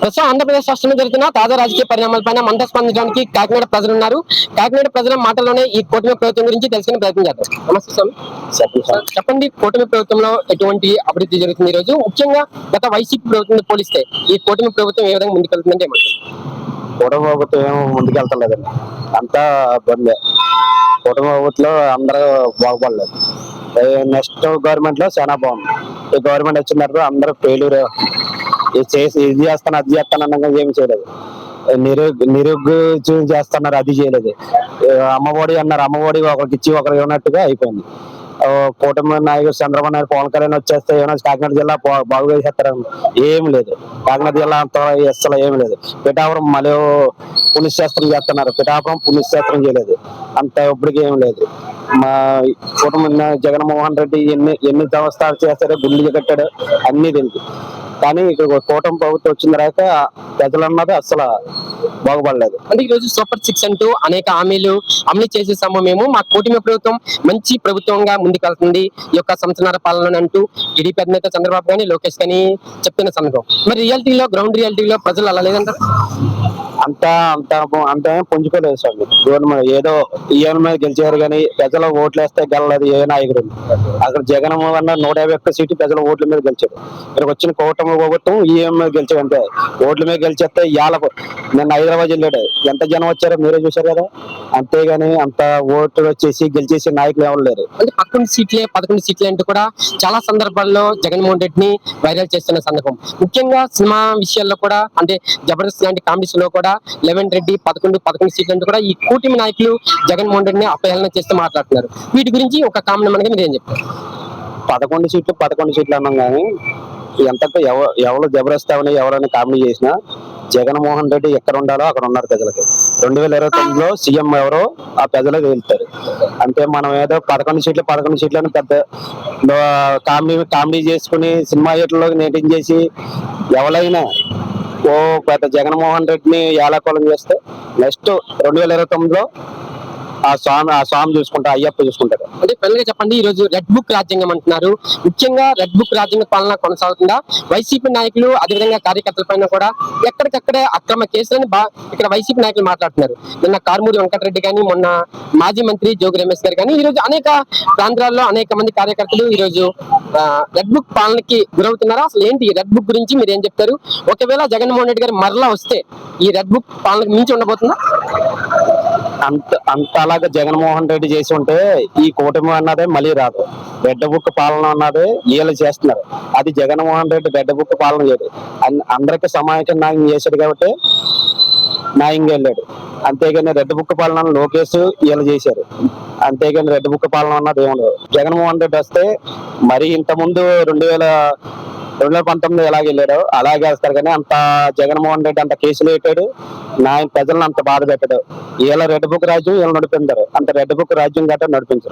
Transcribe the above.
ప్రస్తుతం ఆంధ్రప్రదేశ్ రాష్ట్రంలో జరుగుతున్న తాజా రాజకీయ పరిణామాలపైన మనతో స్పందించడానికి కాకినాడ ప్రజలు ఉన్నారు. కాకినాడ ప్రజల మాటల్లోనే ఈ కూటమి ప్రభుత్వం గురించి తెలుసుకునే ప్రయత్నం చేద్దాం. నమస్తే స్వామి. చెప్పండి, కూటమి ప్రభుత్వంలో ఎటువంటి అభివృద్ధి జరుగుతుంది? ఈ రోజు ముఖ్యంగా గత వైసీపీ ప్రభుత్వం పోలిస్తే ఈ కూటమి ప్రభుత్వం ఏ విధంగా ముందుకెళ్తుందంటే కూటమి ప్రభుత్వం ఏమో ముందుకెళ్తలేదండి, అంతా బందే. కూటమి ప్రభుత్వంలో అందరూ బాగుపడలేదు. నెక్స్ట్ గవర్నమెంట్ లో చాలా బాగుంది. ఈ గవర్నమెంట్ వచ్చిన తర్వాత అందరూ ఫెయిల్యూర్. ఇది చేసి ఇది చేస్తాను అది చేస్తాను అన్నగా ఏమి చేయలేదు. నిరుద్యోగం చేస్తున్నారు, అది చేయలేదు. అమ్మఒడి అన్నారు, అమ్మఒడి ఒకరికి ఇచ్చి ఒకరు ఇవ్వనట్టుగా అయిపోయింది. కూటమి నాయకుడు చంద్రబాబు నాయుడు పవన్ కళ్యాణ్ వచ్చేస్తే ఏమైనా కాకినాడ జిల్లా బాగు చేసేస్తారు, ఏం లేదు. కాకినాడ జిల్లా అంత అసలు ఏమి లేదు. పిఠాపురం మళ్ళీ పుణ్యశాస్త్రం చేస్తున్నారు, పిఠాపురం పుణ్యశాస్త్రం చేయలేదు. అంత ఇప్పటికి ఏం లేదు. మా కూటమి జగన్మోహన్ రెడ్డి ఎన్ని సంవత్సరాలు చేస్తాడో, గుండెలు కట్టాడు, అన్ని తెలుసు. కానీ ఇక్కడ కూటమి ప్రభుత్వం వచ్చిన తర్వాత ప్రజలు అన్నది అసలు బాగుపడలేదు. అంటే ఈ రోజు సూపర్ 6 అంటూ అనేక హామీలు అమలు చేసేసాము మేము, మా కూటమి ప్రభుత్వం మంచి ప్రభుత్వంగా ముందుకెళ్తుంది ఈ యొక్క సంవత్సరాల పాలన అంటూ టీడీపీ అధినేత చంద్రబాబు కానీ లోకేష్ కానీ చెప్తున్న సందర్భం. మరి రియాలిటీలో గ్రౌండ్ రియాలిటీలో ప్రజలు అలా లేదంటారు. అంత పుంజుకోలేదు స్వామి. గవర్నమెంట్ ఏదో ఈఎం మీద గెలిచారు కానీ ప్రజలు ఓట్లు వేస్తే గెలలేదు ఏ నాయకుడు. అక్కడ జగన్మోహన్ 151 సీట్లు ప్రజల ఓట్ల మీద గెలిచాడు. ఇక్కడికి వచ్చిన కూటమి ప్రభుత్వం ఈఎం మీద గెలిచాడు, అంటే ఓట్ల మీద గెలిచేస్తే ఇవాళ నిన్న హైదరాబాద్ వెళ్ళాడు, ఎంత జనం వచ్చారో మీరే చూశారు కదా. అంతేగాని అంత ఓట్లు వచ్చేసి గెలిచేసి నాయకులు ఎవరు లేరు. అంటే 11 సీట్లే అంటూ కూడా చాలా సందర్భాల్లో జగన్మోహన్ రెడ్డిని వైరల్ చేస్తున్న సందర్భం. ముఖ్యంగా సినిమా విషయాల్లో కూడా, అంటే జబర్దస్త్ లాంటి కామెడీస్ లో కూడా 11 రెడ్డి 11 సీట్లు అంటూ కూడా ఈ కూటమి నాయకులు జగన్మోహన్ రెడ్డిని అపహేళన చేస్తూ మాట్లాడుతున్నారు. వీటి గురించి ఒక కామెంట్ మనకి మీరు ఏం చెప్తారు? 11 సీట్లు అన్నాం కానీ ఎంత ఎవరు జబర్దస్త్ ఎవరైనా కామెడీ చేసినా జగన్మోహన్ రెడ్డి ఎక్కడ ఉండాలో అక్కడ ఉన్నారు ప్రజలకి. 2029లో సీఎం ఎవరో ఆ ప్రజలకు వెళ్తారు. అంటే మనం ఏదో 11 సీట్లు అని పెద్ద కామెడీ చేసుకుని సినిమా థియేటర్లోకి నెటింగ్ చేసి ఎవరైనా ఓ పెద్ద జగన్మోహన్ రెడ్డిని ఏలాకోలం చేస్తే నెక్స్ట్ 2029లో ఆ స్వామి చూసుకుంటా, అయ్యప్ప చూసుకుంటారు. అంటే పెద్దగా చెప్పండి, ఈ రోజు రెడ్ బుక్ రాజ్యాంగం అంటున్నారు. ముఖ్యంగా రెడ్ బుక్ రాజ్యాంగ పాలన కొనసాగుతుందా? వైసీపీ నాయకులు అదేవిధంగా కార్యకర్తల పైన కూడా ఎక్కడికక్కడే అక్రమ కేసులని ఇక్కడ వైసీపీ నాయకులు మాట్లాడుతున్నారు. నిన్న కారుమూరి వెంకటరెడ్డి కానీ, మొన్న మాజీ మంత్రి జోగి రమేష్ గారు కానీ, ఈ రోజు అనేక ప్రాంతాల్లో అనేక మంది కార్యకర్తలు ఈ రోజు రెడ్ బుక్ పాలనకి గురవుతున్నారా? అసలు ఏంటి ఈ రెడ్ బుక్ గురించి మీరు ఏం చెప్తారు? ఒకవేళ జగన్మోహన్ రెడ్డి గారు మరలా వస్తే ఈ రెడ్ బుక్ పాలనకు మించి ఉండబోతుందా? అంత అలాగా జగన్మోహన్ రెడ్డి చేసి ఉంటే ఈ కూటమి అన్నదే మళ్ళీ రాదు. రెడ్ బుక్ పాలన అన్నదే వీళ్ళు చేస్తున్నారు. అది జగన్మోహన్ రెడ్డి రెడ్ బుక్ పాలన చేయదు, అందరికి సమాయకం న్యాయం చేశాడు కాబట్టి న్యాయంగా వెళ్ళాడు. అంతేగాని రెడ్ బుక్ పాలన లోకేష్ వీళ్ళు చేశారు. అంతేగాని రెడ్ బుక్ పాలన అన్నది ఏముండదు. జగన్మోహన్ రెడ్డి వస్తే మరి ఇంత ముందు 2019 ఎలాగ వెళ్ళాడో అలాగే వేస్తారు. కానీ అంత జగన్మోహన్ రెడ్డి అంత కేసులు పెట్టాడు, ప్రజలను అంత బాధ పెట్టాడు. వీళ్ళ రెడ్ బుక్ రాజ్యం వీళ్ళు నడిపించారు, అంత రెడ్ బుక్ రాజ్యం గట్రా నడిపించరు.